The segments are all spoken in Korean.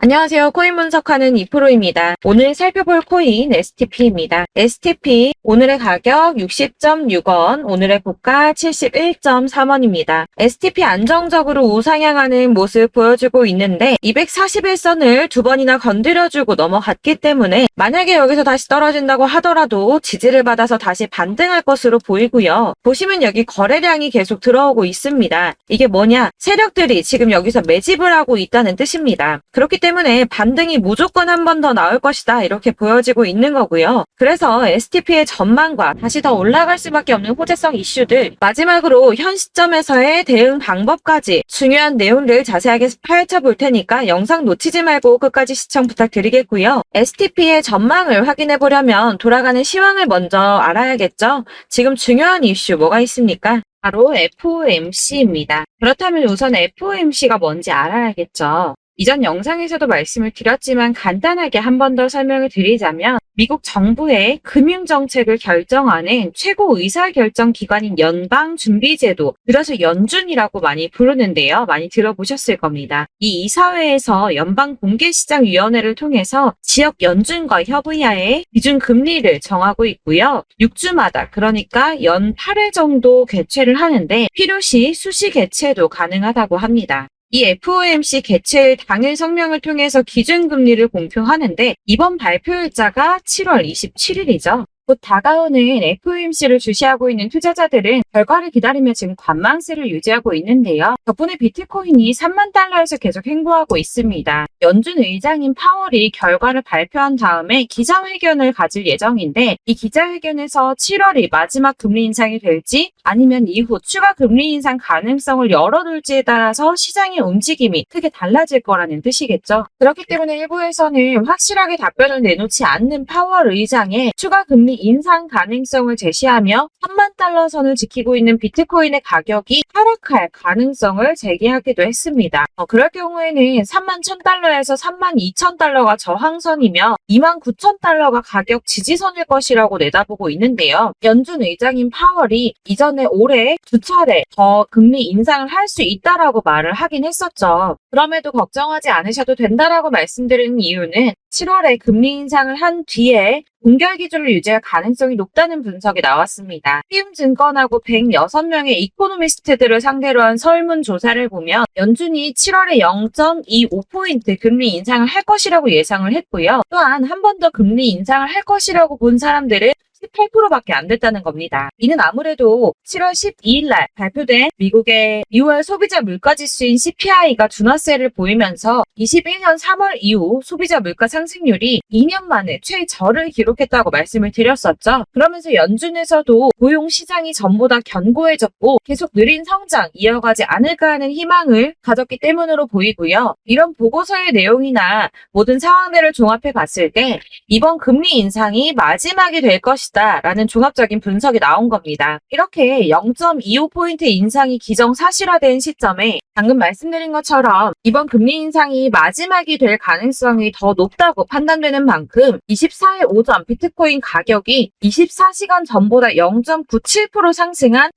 안녕하세요. 코인 분석하는 이프로입니다. 오늘 살펴볼 코인 STP입니다. STP 오늘의 가격 60.6원, 오늘의 고가 71.3원입니다. STP 안정적으로 우상향하는 모습 보여주고 있는데 241선을 두 번이나 건드려주고 넘어갔기 때문에 만약에 여기서 다시 떨어진다고 하더라도 지지를 받아서 다시 반등할 것으로 보이고요. 보시면 여기 거래량이 계속 들어오고 있습니다. 이게 뭐냐? 세력들이 지금 여기서 매집을 하고 있다는 뜻입니다. 그렇기 때문에 반등이 무조건 한 번 더 나올 것이다 이렇게 보여지고 있는 거고요. 그래서 STP의 전망과 다시 더 올라갈 수밖에 없는 호재성 이슈들, 마지막으로 현 시점에서의 대응 방법까지 중요한 내용들 자세하게 파헤쳐 볼 테니까 영상 놓치지 말고 끝까지 시청 부탁드리겠고요. STP의 전망을 확인해 보려면 돌아가는 시황을 먼저 알아야겠죠. 지금 중요한 이슈 뭐가 있습니까? 바로 FOMC입니다. 그렇다면 우선 FOMC가 뭔지 알아야겠죠. 이전 영상에서도 말씀을 드렸지만 간단하게 한 번 더 설명을 드리자면 미국 정부의 금융정책을 결정하는 최고 의사결정 기관인 연방준비제도, 그래서 연준이라고 많이 부르는데요. 많이 들어보셨을 겁니다. 이 이사회에서 연방공개시장위원회를 통해서 지역 연준과 협의하에 기준금리를 정하고 있고요. 6주마다 그러니까 연 8회 정도 개최를 하는데 필요시 수시 개최도 가능하다고 합니다. 이 FOMC 개최 당일 성명을 통해서 기준금리를 공표하는데 이번 발표일자가 7월 27일이죠. 곧 다가오는 FOMC를 주시하고 있는 투자자들은 결과를 기다리며 지금 관망세를 유지하고 있는데요. 덕분에 비트코인이 3만 달러에서 계속 횡보하고 있습니다. 연준 의장인 파월이 결과를 발표한 다음에 기자회견을 가질 예정인데 이 기자회견에서 7월이 마지막 금리 인상이 될지 아니면 이후 추가 금리 인상 가능성을 열어둘지에 따라서 시장의 움직임이 크게 달라질 거라는 뜻이겠죠. 그렇기 때문에 일부에서는 확실하게 답변을 내놓지 않는 파월 의장의 추가 금리 인상 가능성을 제시하며 3만 달러 선을 지키고 있는 비트코인의 가격이 하락할 가능성을 제기하기도 했습니다. 그럴 경우에는 3만 1,000달러에서 3만 2,000달러가 저항선이며 2만 9,000달러가 가격 지지선일 것이라고 내다보고 있는데요. 연준 의장인 파월이 이전에 올해 두 차례 더 금리 인상을 할 수 있다라고 말을 하긴 했었죠. 그럼에도 걱정하지 않으셔도 된다라고 말씀드리는 이유는 7월에 금리 인상을 한 뒤에 동결 기준을 유지할 가능성이 높다는 분석이 나왔습니다. 피움증권하고 106명의 이코노미스트들을 상대로 한 설문조사를 보면 연준이 7월에 0.25포인트 금리 인상을 할 것이라고 예상을 했고요. 또한 한 번 더 금리 인상을 할 것이라고 본 사람들은 18%밖에 안 됐다는 겁니다. 이는 아무래도 7월 12일 날 발표된 미국의 2월 소비자 물가지수인 CPI가 둔화세를 보이면서 21년 3월 이후 소비자 물가 상승률이 2년 만에 최저를 기록했다고 말씀을 드렸었죠. 그러면서 연준에서도 고용 시장이 전보다 견고해졌고 계속 느린 성장 이어가지 않을까 하는 희망을 가졌기 때문으로 보이고요. 이런 보고서의 내용이나 모든 상황들을 종합해 봤을 때 이번 금리 인상이 마지막이 될 것이다 라는 종합적인 분석이 나온 겁니다. 이렇게 0.25포인트 인상이 기정사실화된 시점에 방금 말씀드린 것처럼 이번 금리 인상이 마지막이 될 가능성이 더 높다고 판단되는 만큼 24일 오전 비트코인 가격이 24시간 전보다 0.97% 상승한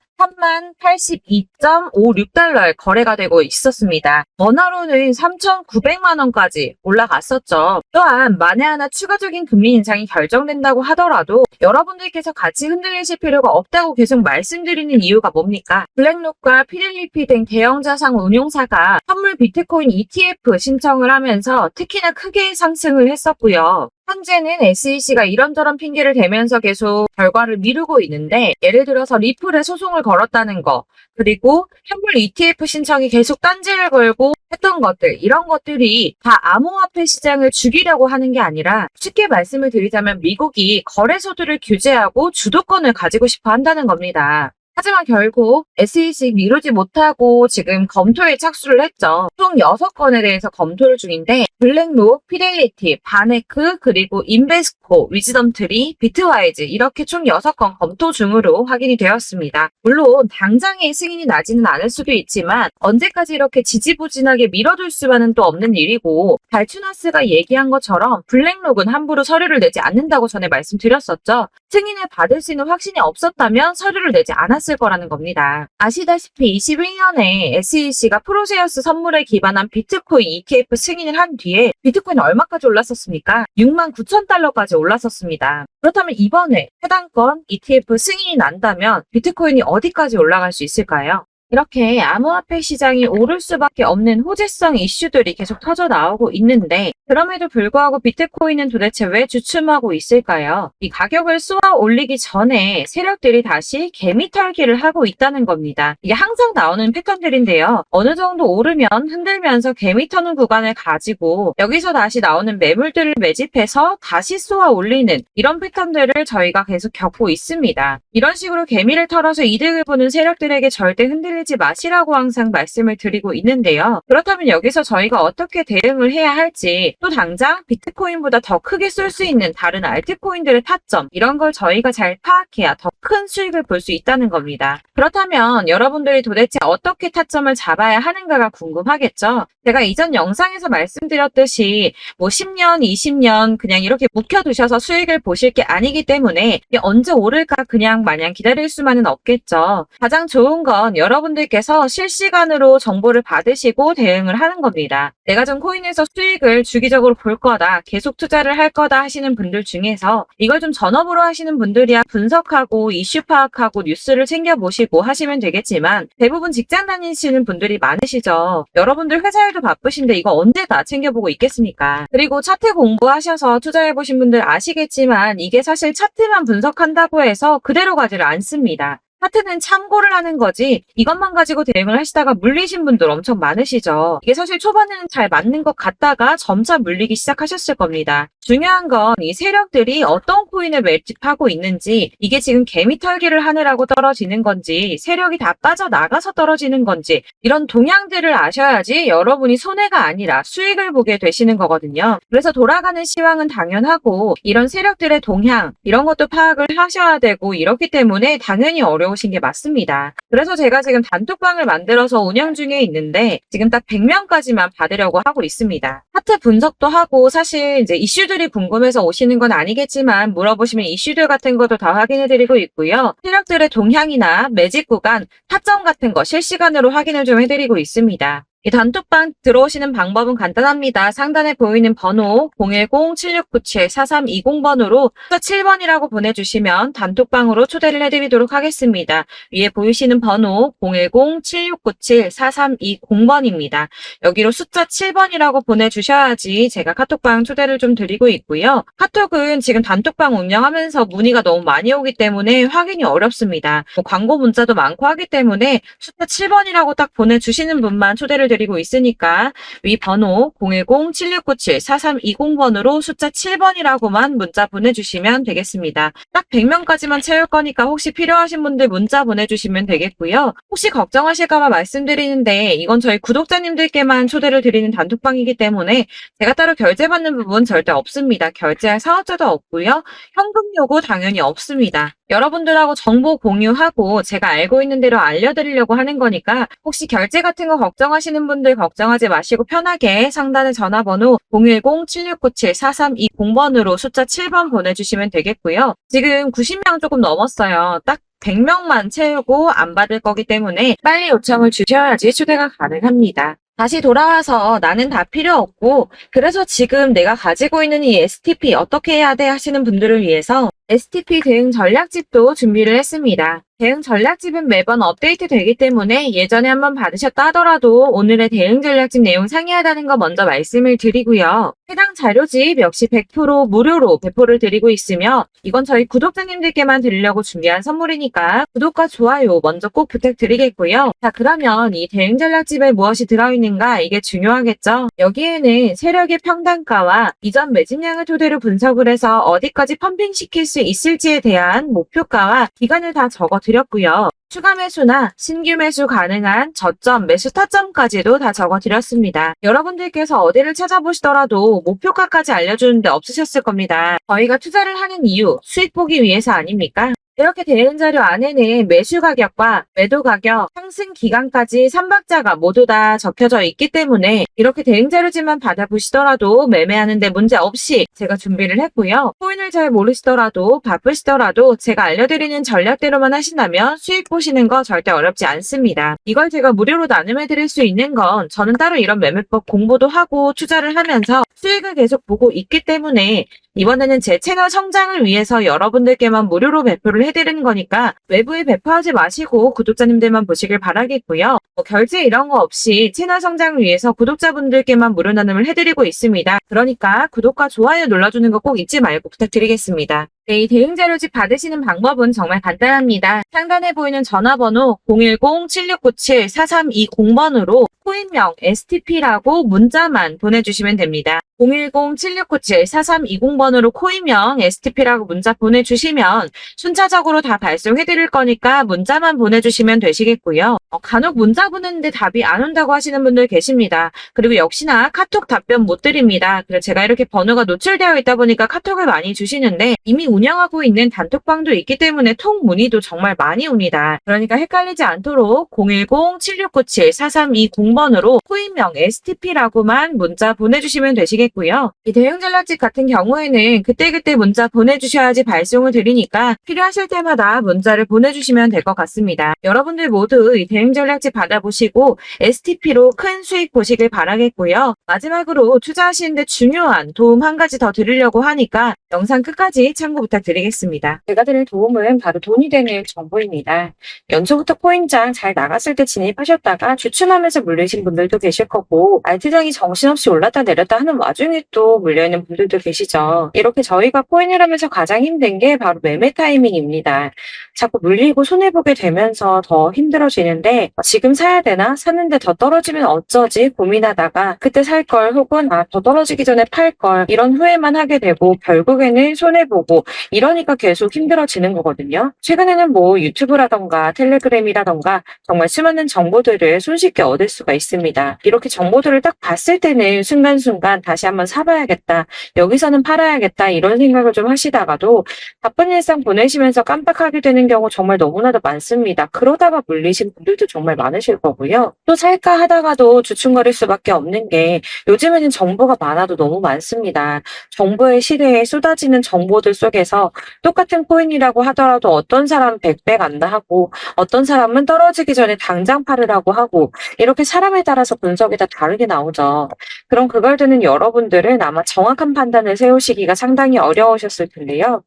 3082.56달러에 거래가 되고 있었습니다. 원화로는 3,900만원까지 올라갔었죠. 또한 만에 하나 추가적인 금리 인상이 결정된다고 하더라도 여러분들께서 같이 흔들리실 필요가 없다고 계속 말씀드리는 이유가 뭡니까? 블랙록과 피델리티 등 대형 자산 운용사가 선물 비트코인 ETF 신청을 하면서 특히나 크게 상승을 했었고요. 현재는 SEC가 이런저런 핑계를 대면서 계속 결과를 미루고 있는데 예를 들어서 리플에 소송을 걸었다는 거, 그리고 현물 ETF 신청이 계속 딴지를 걸고 했던 것들, 이런 것들이 다 암호화폐 시장을 죽이려고 하는 게 아니라 쉽게 말씀을 드리자면 미국이 거래소들을 규제하고 주도권을 가지고 싶어 한다는 겁니다. 하지만 결국 SEC 미루지 못하고 지금 검토에 착수를 했죠. 총 6건에 대해서 검토를 중인데 블랙록, 피델리티, 바네크, 그리고 인베스코, 위즈덤트리, 비트와이즈 이렇게 총 6건 검토 중으로 확인이 되었습니다. 물론 당장의 승인이 나지는 않을 수도 있지만 언제까지 이렇게 지지부진하게 밀어둘 수만은 또 없는 일이고 발추나스가 얘기한 것처럼 블랙록은 함부로 서류를 내지 않는다고 전에 말씀드렸었죠. 승인을 받을 수 있는 확신이 없었다면 서류를 내지 않았을 거라는 겁니다. 아시다시피 21년에 SEC가 프로세어스 선물에 기반한 비트코인 ETF 승인을 한 뒤 뒤에 비트코인이 얼마까지 올랐었습니까? 69,000달러까지 올랐었습니다. 그렇다면 이번에 해당 건 ETF 승인이 난다면 비트코인이 어디까지 올라갈 수 있을까요? 이렇게 암호화폐 시장이 오를 수밖에 없는 호재성 이슈들이 계속 터져 나오고 있는데 그럼에도 불구하고 비트코인은 도대체 왜 주춤하고 있을까요? 이 가격을 쏘아 올리기 전에 세력들이 다시 개미털기를 하고 있다는 겁니다. 이게 항상 나오는 패턴들인데요. 어느 정도 오르면 흔들면서 개미 터는 구간을 가지고 여기서 다시 나오는 매물들을 매집해서 다시 쏘아 올리는 이런 패턴들을 저희가 계속 겪고 있습니다. 이런 식으로 개미를 털어서 이득을 보는 세력들에게 절대 흔들리지 마시라고 항상 말씀을 드리고 있는데요. 그렇다면 여기서 저희가 어떻게 대응을 해야 할지 또 당장 비트코인보다 더 크게 쏠 수 있는 다른 알트코인들의 타점 이런 걸 저희가 잘 파악해야 더 큰 수익을 볼 수 있다는 겁니다. 그렇다면 여러분들이 도대체 어떻게 타점을 잡아야 하는가가 궁금하겠죠? 제가 이전 영상에서 말씀드렸듯이 뭐 10년, 20년 그냥 이렇게 묵혀두셔서 수익을 보실 게 아니기 때문에 이게 언제 오를까 그냥 마냥 기다릴 수만은 없겠죠. 가장 좋은 건 여러분들께서 실시간으로 정보를 받으시고 대응을 하는 겁니다. 내가 좀 코인에서 수익을 주기적으로 볼 거다, 계속 투자를 할 거다 하시는 분들 중에서 이걸 좀 전업으로 하시는 분들이야 분석하고 이슈 파악하고 뉴스를 챙겨보시고 하시면 되겠지만 대부분 직장 다니시는 분들이 많으시죠. 여러분들 회사 일도 바쁘신데 이거 언제 다 챙겨보고 있겠습니까? 그리고 차트 공부하셔서 투자해보신 분들 아시겠지만 이게 사실 차트만 분석한다고 해서 그대로 가지를 않습니다. 차트는 참고를 하는 거지 이것만 가지고 대응을 하시다가 물리신 분들 엄청 많으시죠. 이게 사실 초반에는 잘 맞는 것 같다가 점차 물리기 시작하셨을 겁니다. 중요한 건 이 세력들이 어떤 코인을 매집하고 있는지 이게 지금 개미 털기를 하느라고 떨어지는 건지 세력이 다 빠져나가서 떨어지는 건지 이런 동향들을 아셔야지 여러분이 손해가 아니라 수익을 보게 되시는 거거든요. 그래서 돌아가는 시황은 당연하고 이런 세력들의 동향 이런 것도 파악을 하셔야 되고 이렇기 때문에 당연히 어려우신 게 맞습니다. 그래서 제가 지금 단톡방을 만들어서 운영 중에 있는데 지금 딱 100명까지만 받으려고 하고 있습니다. 차트 분석도 하고 사실 이제 이슈들이 궁금해서 오시는 건 아니겠지만 물어보시면 이슈들 같은 것도 다 확인해드리고 있고요. 세력들의 동향이나 매집 구간, 타점 같은 거 실시간으로 확인을 좀 해드리고 있습니다. 이 단톡방 들어오시는 방법은 간단합니다. 상단에 보이는 번호 010-7697-4320번으로 숫자 7번이라고 보내주시면 단톡방으로 초대를 해드리도록 하겠습니다. 위에 보이시는 번호 010-7697-4320번입니다. 여기로 숫자 7번이라고 보내주셔야지 제가 카톡방 초대를 좀 드리고 있고요. 카톡은 지금 단톡방 운영하면서 문의가 너무 많이 오기 때문에 확인이 어렵습니다. 광고 문자도 많고 하기 때문에 숫자 7번이라고 딱 보내주시는 분만 초대를 드리고 있으니까 위 번호 010-7697-4320번으로 숫자 7번이라고만 문자 보내주시면 되겠습니다. 딱 100명까지만 채울 거니까 혹시 필요하신 분들 문자 보내주시면 되겠고요. 혹시 걱정하실까봐 말씀드리는데 이건 저희 구독자님들께만 초대를 드리는 단톡방이기 때문에 제가 따로 결제받는 부분 절대 없습니다. 결제할 사업자도 없고요. 현금 요구 당연히 없습니다. 여러분들하고 정보 공유하고 제가 알고 있는 대로 알려드리려고 하는 거니까 혹시 결제 같은 거 걱정하시는 분들 걱정하지 마시고 편하게 상단의 전화번호 010-7697-4320번으로 숫자 7번 보내주시면 되겠고요. 지금 90명 조금 넘었어요. 딱 100명만 채우고 안 받을 거기 때문에 빨리 요청을 주셔야지 초대가 가능합니다. 다시 돌아와서 나는 다 필요 없고 그래서 지금 내가 가지고 있는 이 STP 어떻게 해야 돼 하시는 분들을 위해서 STP 대응 전략집도 준비를 했습니다. 대응 전략집은 매번 업데이트 되기 때문에 예전에 한번 받으셨다 하더라도 오늘의 대응 전략집 내용 상이하다는 거 먼저 말씀을 드리고요. 해당 자료집 역시 100% 무료로 배포를 드리고 있으며 이건 저희 구독자님들께만 드리려고 준비한 선물이니까 구독과 좋아요 먼저 꼭 부탁드리겠고요. 자, 그러면 이 대응 전략집에 무엇이 들어있는가 이게 중요하겠죠? 여기에는 세력의 평단가와 이전 매집량을 토대로 분석을 해서 어디까지 펌핑시킬 수 있을지에 대한 목표가와 기간을 다 적어드렸고요. 추가 매수나 신규 매수 가능한 저점, 매수 타점까지도 다 적어드렸습니다. 여러분들께서 어디를 찾아보시더라도 목표가까지 알려주는데 없으셨을 겁니다. 저희가 투자를 하는 이유, 수익 보기 위해서 아닙니까? 이렇게 대응 자료 안에는 매수 가격과 매도 가격, 상승 기간까지 3박자가 모두 다 적혀져 있기 때문에 이렇게 대응 자료지만 받아보시더라도 매매하는데 문제 없이 제가 준비를 했고요. 코인을 잘 모르시더라도 바쁘시더라도 제가 알려드리는 전략대로만 하신다면 수익 보시는 거 절대 어렵지 않습니다. 이걸 제가 무료로 나눔해 드릴 수 있는 건 저는 따로 이런 매매법 공부도 하고 투자를 하면서 수익을 계속 보고 있기 때문에 이번에는 제 채널 성장을 위해서 여러분들께만 무료로 배포를 해드리는 거니까 외부에 배포하지 마시고 구독자님들만 보시길 바라겠고요. 결제 이런 거 없이 채널 성장을 위해서 구독자분들께만 무료 나눔을 해드리고 있습니다. 그러니까 구독과 좋아요 눌러주는 거 꼭 잊지 말고 부탁드리겠습니다. 네, 이 대응 자료집 받으시는 방법은 정말 간단합니다. 상단에 보이는 전화번호 010-7697-4320번으로 코인명 STP라고 문자만 보내주시면 됩니다. 010-7697-4320번으로 코인명 STP라고 문자 보내주시면 순차적으로 다 발송해드릴 거니까 문자만 보내주시면 되시겠고요. 간혹 문자 보냈는데 답이 안 온다고 하시는 분들 계십니다. 그리고 역시나 카톡 답변 못 드립니다. 그래서 제가 이렇게 번호가 노출되어 있다 보니까 카톡을 많이 주시는데 이미 운영하고 있는 단톡방도 있기 때문에 통 문의도 정말 많이 옵니다. 그러니까 헷갈리지 않도록 010-7697-4320번으로 코인명 STP라고만 문자 보내주시면 되시겠고요. 이 대응 전략집 같은 경우에는 그때그때 문자 보내주셔야지 발송을 드리니까 필요하실 때마다 문자를 보내주시면 될 것 같습니다. 여러분들 모두 이 대응 전략집 받아보시고 STP로 큰 수익 보시길 바라겠고요. 마지막으로 투자하시는데 중요한 도움 한 가지 더 드리려고 하니까 영상 끝까지 참고 부탁드리겠습니다. 제가 드릴 도움은 바로 돈이 되는 정보입니다. 연초부터 코인장 잘 나갔을 때 진입하셨다가 주춤하면서 물리신 분들도 계실 거고 알트장이 정신없이 올랐다 내렸다 하는 와중에 또 물려있는 분들도 계시죠. 이렇게 저희가 코인을 하면서 가장 힘든 게 바로 매매 타이밍입니다. 자꾸 물리고 손해보게 되면서 더 힘들어지는데 지금 사야 되나? 샀는데 더 떨어지면 어쩌지? 고민하다가 그때 살 걸 혹은 더 떨어지기 전에 팔 걸 이런 후회만 하게 되고 결국에는 손해보고 이러니까 계속 힘들어지는 거거든요. 최근에는 뭐 유튜브라던가 텔레그램이라던가 정말 수많은 정보들을 손쉽게 얻을 수가 있습니다. 이렇게 정보들을 딱 봤을 때는 순간순간 다시 한번 사봐야겠다. 여기서는 팔아야겠다. 이런 생각을 좀 하시다가도 바쁜 일상 보내시면서 깜빡하게 되는 경우 정말 너무나도 많습니다. 그러다가 물리신 분들도 정말 많으실 거고요. 또 살까 하다가도 주춤거릴 수밖에 없는 게 요즘에는 정보가 많아도 너무 많습니다. 정보의 시대에 쏟아지는 정보들 속에서 똑같은 코인이라고 하더라도 어떤 사람은 100배 간다 하고 어떤 사람은 떨어지기 전에 당장 팔으라고 하고 이렇게 사람에 따라서 분석이 다 다르게 나오죠. 그럼 그걸 듣는 여러분들은 아마 정확한 판단을 세우시기가 상당히 어려우셨을 텐데요.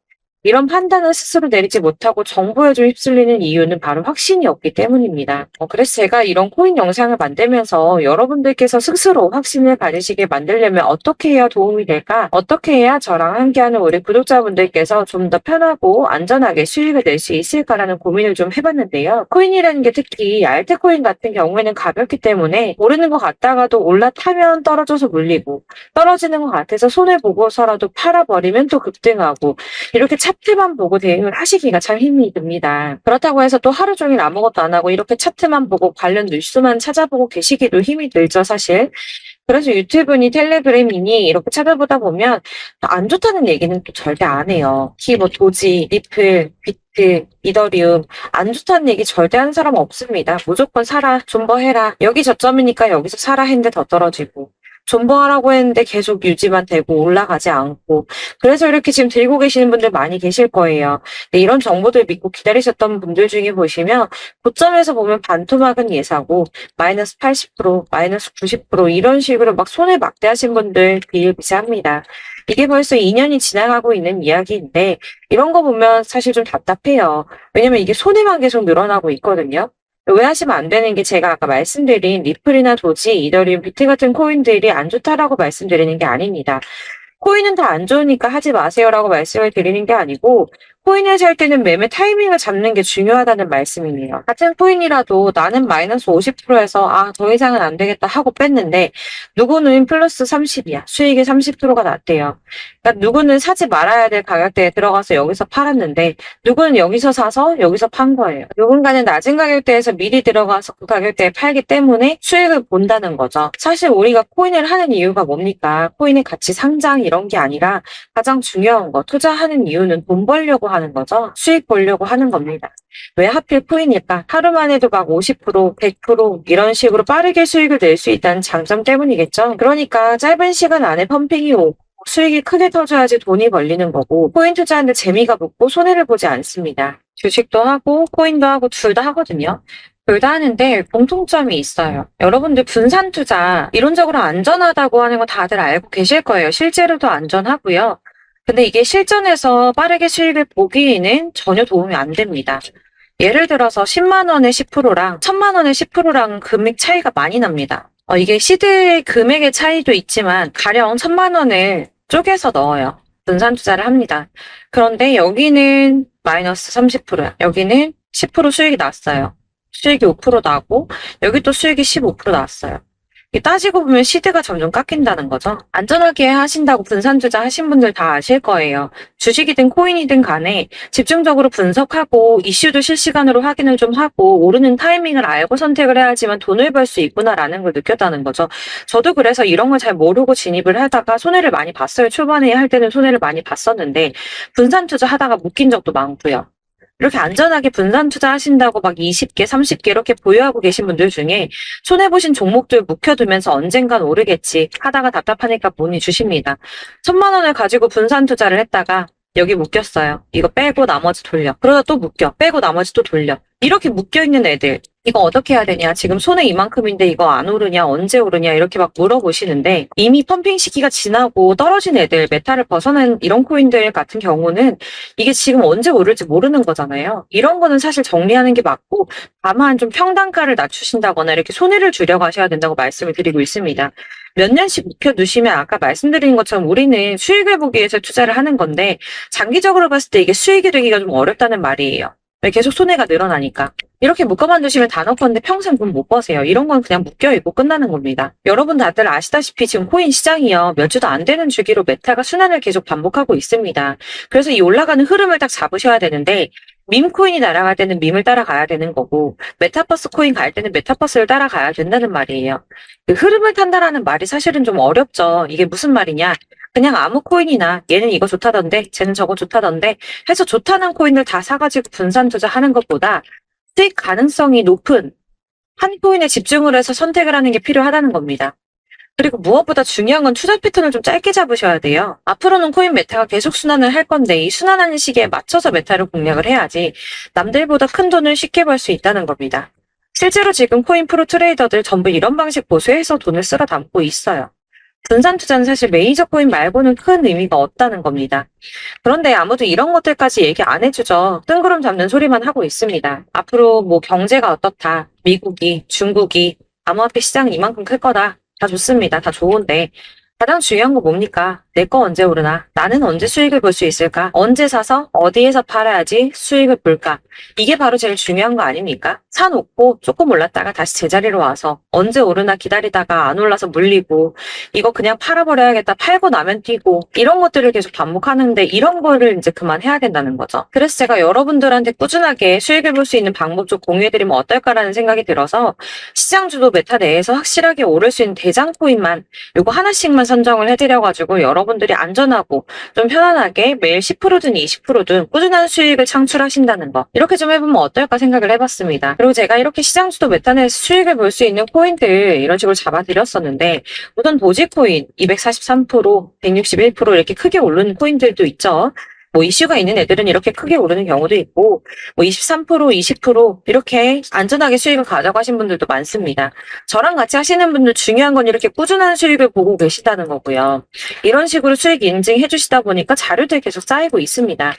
이런 판단을 스스로 내리지 못하고 정보에 좀 휩쓸리는 이유는 바로 확신이 없기 때문입니다. 그래서 제가 이런 코인 영상을 만들면서 여러분들께서 스스로 확신을 가지시게 만들려면 어떻게 해야 도움이 될까? 어떻게 해야 저랑 함께하는 우리 구독자분들께서 좀 더 편하고 안전하게 수익을 낼 수 있을까라는 고민을 좀 해봤는데요. 코인이라는 게 특히 알트코인 같은 경우에는 가볍기 때문에 오르는 것 같다가도 올라타면 떨어져서 물리고 떨어지는 것 같아서 손해보고서라도 팔아버리면 또 급등하고 이렇게 차트만 보고 대응을 하시기가 참 힘이 듭니다. 그렇다고 해서 또 하루 종일 아무것도 안 하고 이렇게 차트만 보고 관련 뉴스만 찾아보고 계시기도 힘이 들죠, 사실. 그래서 유튜브니 텔레그램이니 이렇게 찾아보다 보면 안 좋다는 얘기는 또 절대 안 해요. 특히 뭐 도지, 리플, 비트, 이더리움 안 좋다는 얘기 절대 하는 사람 없습니다. 무조건 사라, 존버해라. 여기 저점이니까 여기서 사라 했는데 더 떨어지고. 존버하라고 했는데 계속 유지만 되고 올라가지 않고 그래서 이렇게 지금 들고 계시는 분들 많이 계실 거예요. 근데 이런 정보들 믿고 기다리셨던 분들 중에 보시면 고점에서 보면 반토막은 예사고 마이너스 80%, 마이너스 90% 이런 식으로 막 손해 막대하신 분들 비일비재합니다. 이게 벌써 2년이 지나가고 있는 이야기인데 이런 거 보면 사실 좀 답답해요. 왜냐면 이게 손해만 계속 늘어나고 있거든요. 오해하시면 안 되는 게 제가 아까 말씀드린 리플이나 도지, 이더리움, 비트 같은 코인들이 안 좋다라고 말씀드리는 게 아닙니다. 코인은 다 안 좋으니까 하지 마세요라고 말씀을 드리는 게 아니고 코인을 살 때는 매매 타이밍을 잡는 게 중요하다는 말씀이에요. 같은 코인이라도 나는 마이너스 50%에서 더 이상은 안 되겠다 하고 뺐는데 누구는 플러스 30이야. 수익이 30%가 났대요. 그러니까 누구는 사지 말아야 될 가격대에 들어가서 여기서 팔았는데 누구는 여기서 사서 여기서 판 거예요. 누군가는 낮은 가격대에서 미리 들어가서 그 가격대에 팔기 때문에 수익을 본다는 거죠. 사실 우리가 코인을 하는 이유가 뭡니까? 코인의 가치 상장 이런 게 아니라 가장 중요한 거 투자하는 이유는 돈 벌려고 하는 거죠. 수익 보려고 하는 겁니다. 왜 하필 코인일까? 하루만 해도 막 50%, 100% 이런 식으로 빠르게 수익을 낼 수 있다는 장점 때문이겠죠. 그러니까 짧은 시간 안에 펌핑이 오고 수익이 크게 터져야지 돈이 벌리는 거고, 코인 투자하는데 재미가 붙고 손해를 보지 않습니다. 주식도 하고 코인도 하고 둘 다 하거든요. 둘 다 하는데 공통점이 있어요. 여러분들 분산 투자 이론적으로 안전하다고 하는 거 다들 알고 계실 거예요. 실제로도 안전하고요. 근데 이게 실전에서 빠르게 수익을 보기에는 전혀 도움이 안 됩니다. 예를 들어서 10만 원의 10%랑 1000만 원의 10%랑 금액 차이가 많이 납니다. 이게 시드 금액의 차이도 있지만 가령 1000만 원을 쪼개서 넣어요. 분산 투자를 합니다. 그런데 여기는 마이너스 30%야. 여기는 10% 수익이 났어요. 수익이 5% 나고 여기 또 수익이 15% 나왔어요. 따지고 보면 시드가 점점 깎인다는 거죠. 안전하게 하신다고 분산 투자 하신 분들 다 아실 거예요. 주식이든 코인이든 간에 집중적으로 분석하고 이슈도 실시간으로 확인을 좀 하고 오르는 타이밍을 알고 선택을 해야지만 돈을 벌 수 있구나라는 걸 느꼈다는 거죠. 저도 그래서 이런 걸 잘 모르고 진입을 하다가 손해를 많이 봤어요. 초반에 할 때는 손해를 많이 봤었는데 분산 투자 하다가 묶인 적도 많고요. 이렇게 안전하게 분산 투자하신다고 막 20개, 30개 이렇게 보유하고 계신 분들 중에 손해보신 종목들 묵혀두면서 언젠간 오르겠지 하다가 답답하니까 문의 주십니다. 1000만 원을 가지고 분산 투자를 했다가 여기 묶였어요. 이거 빼고 나머지 돌려. 그러다 또 묶여. 빼고 나머지 또 돌려. 이렇게 묶여있는 애들 이거 어떻게 해야 되냐, 지금 손해 이만큼인데 이거 안 오르냐, 언제 오르냐 이렇게 막 물어보시는데 이미 펌핑 시기가 지나고 떨어진 애들, 메타를 벗어난 이런 코인들 같은 경우는 이게 지금 언제 오를지 모르는 거잖아요. 이런 거는 사실 정리하는 게 맞고 다만 좀 평단가를 낮추신다거나 이렇게 손해를 줄여 가셔야 된다고 말씀을 드리고 있습니다. 몇 년씩 묵혀두시면 아까 말씀드린 것처럼 우리는 수익을 보기 위해서 투자를 하는 건데 장기적으로 봤을 때 이게 수익이 되기가 좀 어렵다는 말이에요. 계속 손해가 늘어나니까. 이렇게 묶어만 두시면 다 넣건데 평생 돈 못 버세요. 이런 건 그냥 묶여있고 끝나는 겁니다. 여러분 다들 아시다시피 지금 코인 시장이요. 몇 주도 안 되는 주기로 메타가 순환을 계속 반복하고 있습니다. 그래서 이 올라가는 흐름을 딱 잡으셔야 되는데 밈 코인이 날아갈 때는 밈을 따라가야 되는 거고 메타버스 코인 갈 때는 메타버스를 따라가야 된다는 말이에요. 그 흐름을 탄다라는 말이 사실은 좀 어렵죠. 이게 무슨 말이냐. 그냥 아무 코인이나 얘는 이거 좋다던데 쟤는 저거 좋다던데 해서 좋다는 코인을 다 사가지고 분산 투자하는 것보다 수익 가능성이 높은 한 코인에 집중을 해서 선택을 하는 게 필요하다는 겁니다. 그리고 무엇보다 중요한 건 투자 패턴을 좀 짧게 잡으셔야 돼요. 앞으로는 코인 메타가 계속 순환을 할 건데 이 순환하는 시기에 맞춰서 메타를 공략을 해야지 남들보다 큰 돈을 쉽게 벌 수 있다는 겁니다. 실제로 지금 코인 프로 트레이더들 전부 이런 방식 보수해서 돈을 쓸어 담고 있어요. 분산 투자는 사실 메이저 코인 말고는 큰 의미가 없다는 겁니다. 그런데 아무도 이런 것들까지 얘기 안 해주죠. 뜬구름 잡는 소리만 하고 있습니다. 앞으로 뭐 경제가 어떻다, 미국이, 중국이, 암호화폐 시장은 이만큼 클 거다. 다 좋습니다. 다 좋은데 가장 중요한 거 뭡니까? 내 거 언제 오르나? 나는 언제 수익을 볼 수 있을까? 언제 사서 어디에서 팔아야지 수익을 볼까? 이게 바로 제일 중요한 거 아닙니까? 사놓고 조금 올랐다가 다시 제자리로 와서 언제 오르나 기다리다가 안 올라서 물리고 이거 그냥 팔아버려야겠다, 팔고 나면 뛰고 이런 것들을 계속 반복하는데 이런 거를 이제 그만해야 된다는 거죠. 그래서 제가 여러분들한테 꾸준하게 수익을 볼 수 있는 방법 좀 공유해드리면 어떨까라는 생각이 들어서 시장 주도 메타 내에서 확실하게 오를 수 있는 대장 코인만 요거 하나씩만 선정을 해드려가지고 여러분들이 안전하고 좀 편안하게 매일 10%든 20%든 꾸준한 수익을 창출하신다는 거 이렇게 좀 해보면 어떨까 생각을 해봤습니다. 그리고 제가 이렇게 시장 주도 메타 내에서 수익을 볼 수 있는 코인들 이런 식으로 잡아드렸었는데 우선 도지코인 243%, 161% 이렇게 크게 오르는 코인들도 있죠. 뭐 이슈가 있는 애들은 이렇게 크게 오르는 경우도 있고 뭐 23%, 20% 이렇게 안전하게 수익을 가져가신 분들도 많습니다. 저랑 같이 하시는 분들 중요한 건 이렇게 꾸준한 수익을 보고 계시다는 거고요. 이런 식으로 수익 인증해 주시다 보니까 자료들이 계속 쌓이고 있습니다.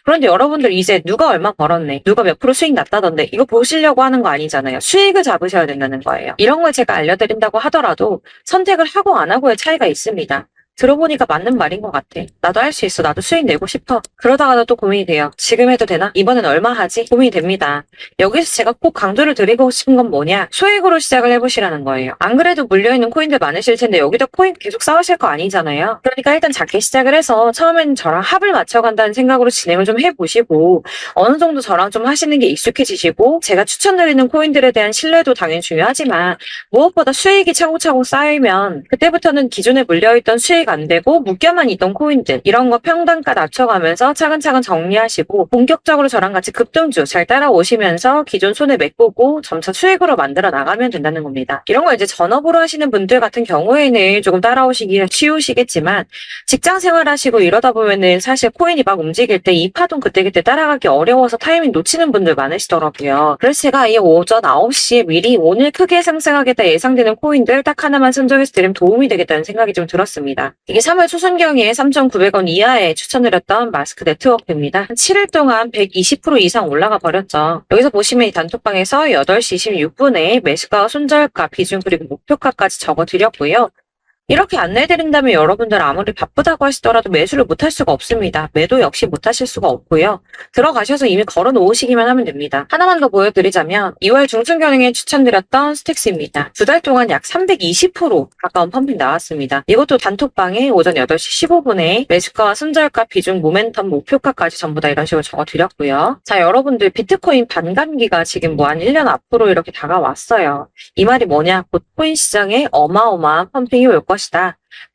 그런데 여러분들 이제 누가 얼마 벌었네, 누가 몇 프로 수익 났다던데 이거 보시려고 하는 거 아니잖아요. 수익을 잡으셔야 된다는 거예요. 이런 걸 제가 알려드린다고 하더라도 선택을 하고 안 하고의 차이가 있습니다. 들어보니까 맞는 말인 것 같아. 나도 할 수 있어. 나도 수익 내고 싶어. 그러다가도 또 고민이 돼요. 지금 해도 되나? 이번엔 얼마 하지? 고민이 됩니다. 여기서 제가 꼭 강조를 드리고 싶은 건 뭐냐? 소액으로 시작을 해보시라는 거예요. 안 그래도 물려있는 코인들 많으실 텐데 여기다 코인 계속 쌓으실 거 아니잖아요. 그러니까 일단 작게 시작을 해서 처음에는 저랑 합을 맞춰간다는 생각으로 진행을 좀 해보시고 어느 정도 저랑 좀 하시는 게 익숙해지시고 제가 추천드리는 코인들에 대한 신뢰도 당연히 중요하지만 무엇보다 수익이 차곡차곡 쌓이면 그때부터는 기존에 물려있던 수익 수익 안 되고 묶여만 있던 코인들 이런 거 평단가 낮춰가면서 차근차근 정리하시고 본격적으로 저랑 같이 급등주 잘 따라오시면서 기존 손해 메꾸고 점차 수익으로 만들어 나가면 된다는 겁니다. 이런 거 이제 전업으로 하시는 분들 같은 경우에는 조금 따라오시기 쉬우시겠지만 직장 생활하시고 이러다 보면은 사실 코인이 막 움직일 때 이 파동 그때그때 따라가기 어려워서 타이밍 놓치는 분들 많으시더라고요. 그래서 제가 이 오전 9시에 미리 오늘 크게 상승하겠다 예상되는 코인들 딱 하나만 선정해서 드리면 도움이 되겠다는 생각이 좀 들었습니다. 이게 3월 초순경에 3,900원 이하에 추천드렸던 마스크 네트워크입니다. 한 7일 동안 120% 이상 올라가 버렸죠. 여기서 보시면 이 단톡방에서 8시 26분에 매수가와 손절가, 비중 그리고 목표가까지 적어드렸고요. 이렇게 안내해드린다면 여러분들 아무리 바쁘다고 하시더라도 매수를 못할 수가 없습니다. 매도 역시 못하실 수가 없고요. 들어가셔서 이미 걸어 놓으시기만 하면 됩니다. 하나만 더 보여드리자면 2월 중순경에 추천드렸던 스택스입니다. 2달 동안 약 320% 가까운 펌핑 나왔습니다. 이것도 단톡방에 오전 8시 15분에 매수가와 손절가, 비중, 모멘텀, 목표가까지 전부 다 이런 식으로 적어드렸고요. 자, 여러분들 비트코인 반감기가 지금 뭐 한 1년 앞으로 이렇게 다가왔어요. 이 말이 뭐냐? 곧 코인 시장에 어마어마한 펌핑이 올 것이다.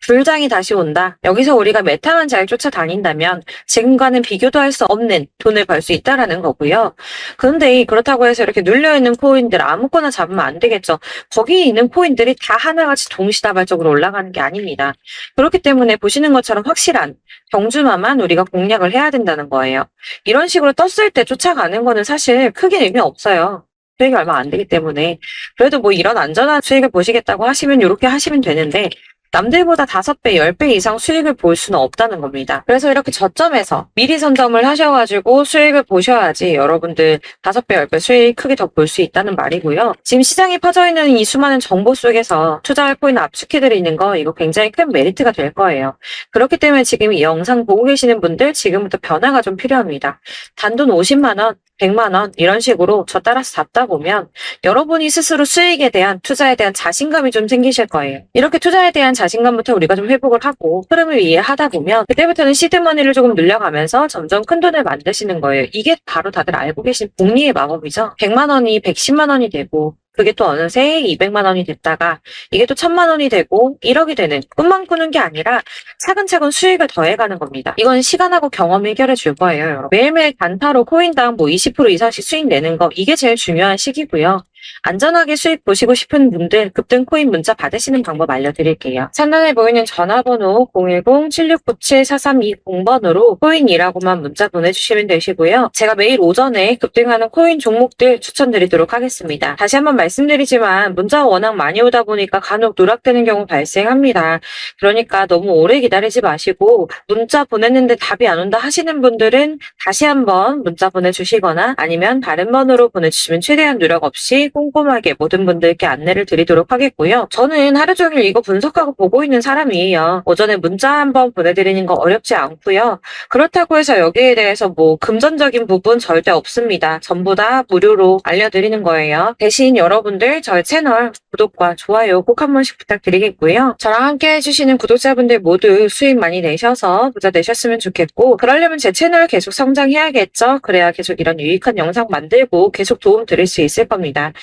불장이 다시 온다. 여기서 우리가 메타만 잘 쫓아다닌다면 지금과는 비교도 할 수 없는 돈을 벌 수 있다라는 거고요. 그런데 그렇다고 해서 이렇게 눌려있는 코인들 아무거나 잡으면 안 되겠죠. 거기 있는 코인들이 다 하나같이 동시다발적으로 올라가는 게 아닙니다. 그렇기 때문에 보시는 것처럼 확실한 경주마만 우리가 공략을 해야 된다는 거예요. 이런 식으로 떴을 때 쫓아가는 거는 사실 크게 의미 없어요. 수익이 얼마 안 되기 때문에. 그래도 뭐 이런 안전한 수익을 보시겠다고 하시면 이렇게 하시면 되는데 남들보다 5배, 10배 이상 수익을 볼 수는 없다는 겁니다. 그래서 이렇게 저점에서 미리 선점을 하셔가지고 수익을 보셔야지 여러분들 5배, 10배 수익 크게 더 볼 수 있다는 말이고요. 지금 시장에 퍼져있는 이 수많은 정보 속에서 투자할 코인을 압축해드리는 거 이거 굉장히 큰 메리트가 될 거예요. 그렇기 때문에 지금 이 영상 보고 계시는 분들 지금부터 변화가 좀 필요합니다. 단돈 50만 원, 100만 원 이런 식으로 저 따라서 잡다 보면 여러분이 스스로 수익에 대한 투자에 대한 자신감이 좀 생기실 거예요. 이렇게 투자에 대한 자신감부터 우리가 좀 회복을 하고 흐름을 이해하다 보면 그때부터는 시드머니를 조금 늘려가면서 점점 큰 돈을 만드시는 거예요. 이게 바로 다들 알고 계신 복리의 마법이죠. 100만 원이 110만 원이 되고 그게 또 어느새 200만 원이 됐다가 이게 또 1000만 원이 되고 1억이 되는 꿈만 꾸는 게 아니라 차근차근 수익을 더해가는 겁니다. 이건 시간하고 경험이 해결해 줄 거예요. 여러분. 매일매일 단타로 코인당 뭐 20% 이상씩 수익 내는 거 이게 제일 중요한 시기고요. 안전하게 수익 보시고 싶은 분들 급등 코인 문자 받으시는 방법 알려드릴게요. 상단에 보이는 전화번호 010-7697-4320번으로 코인이라고만 문자 보내주시면 되시고요. 제가 매일 오전에 급등하는 코인 종목들 추천드리도록 하겠습니다. 다시 한번 말씀드리지만 문자가 워낙 많이 오다 보니까 간혹 누락되는 경우 발생합니다. 그러니까 너무 오래 기다리지 마시고 문자 보냈는데 답이 안 온다 하시는 분들은 다시 한번 문자 보내주시거나 아니면 다른 번호로 보내주시면 최대한 누락 없이 꼼꼼하게 모든 분들께 안내를 드리도록 하겠고요. 저는 하루 종일 이거 분석하고 보고 있는 사람이에요. 오전에 문자 한번 보내드리는 거 어렵지 않고요. 그렇다고 해서 여기에 대해서 뭐 금전적인 부분 절대 없습니다. 전부 다 무료로 알려드리는 거예요. 대신 여러분들 저희 채널 구독과 좋아요 꼭 한 번씩 부탁드리겠고요. 저랑 함께 해주시는 구독자분들 모두 수익 많이 내셔서 부자 되셨으면 좋겠고 그러려면 제 채널 계속 성장해야겠죠. 그래야 계속 이런 유익한 영상 만들고 계속 도움 드릴 수 있을 겁니다.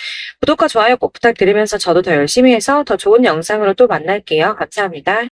구독과 좋아요 꼭 부탁드리면서 저도 더 열심히 해서 더 좋은 영상으로 또 만날게요. 감사합니다.